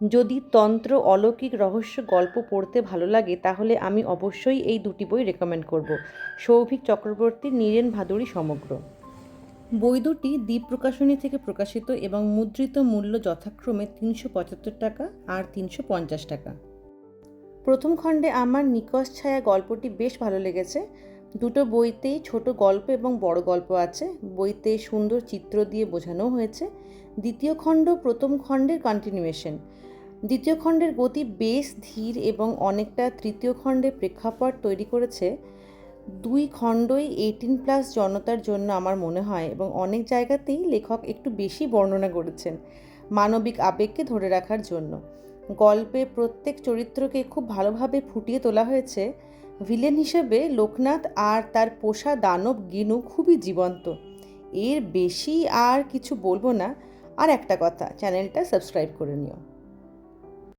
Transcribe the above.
যদি তন্ত্র, অলৌকিক রহস্য গল্প পড়তে ভালো লাগে তাহলে আমি অবশ্যই এই দুটি বই রেকমেন্ড করব। সৌভিক চক্রবর্তীর নীরেন ভাদুড়ী সমগ্র। বই দুটি দ্বীপ প্রকাশনী থেকে প্রকাশিত এবং মুদ্রিত মূল্য যথাক্রমে ৩৭৫ টাকা আর ৩৫০ টাকা। প্রথম খণ্ডে আমার নিকষ ছায়া গল্পটি বেশ ভালো লেগেছে। দুটো বইতেই ছোট গল্প এবং বড় গল্প আছে। বইতে সুন্দর চিত্র দিয়ে বোঝানো হয়েছে। দ্বিতীয় খণ্ড প্রথম খণ্ডের কন্টিনিউয়েশন। দ্বিতীয় খণ্ডের গতি বেশ ধীর এবং অনেকটা তৃতীয় খণ্ডের প্রেক্ষাপট তৈরি করেছে। দুই খণ্ডই 18+ জনতার জন্য আমার মনে হয়, এবং অনেক জায়গাতেই লেখক একটু বেশি বর্ণনা করেছেন মানবিক আবেগকে ধরে রাখার জন্য। গল্পে প্রত্যেক চরিত্রকে খুব ভালোভাবে ফুটিয়ে তোলা হয়েছে। ভিলেন হিসেবে লোকনাথ আর তার পোষা দানব গিনু খুবই জীবন্ত। এর বেশি আর কিছু বলবো না। আর একটা কথা, চ্যানেলটা সাবস্ক্রাইব করে নিও।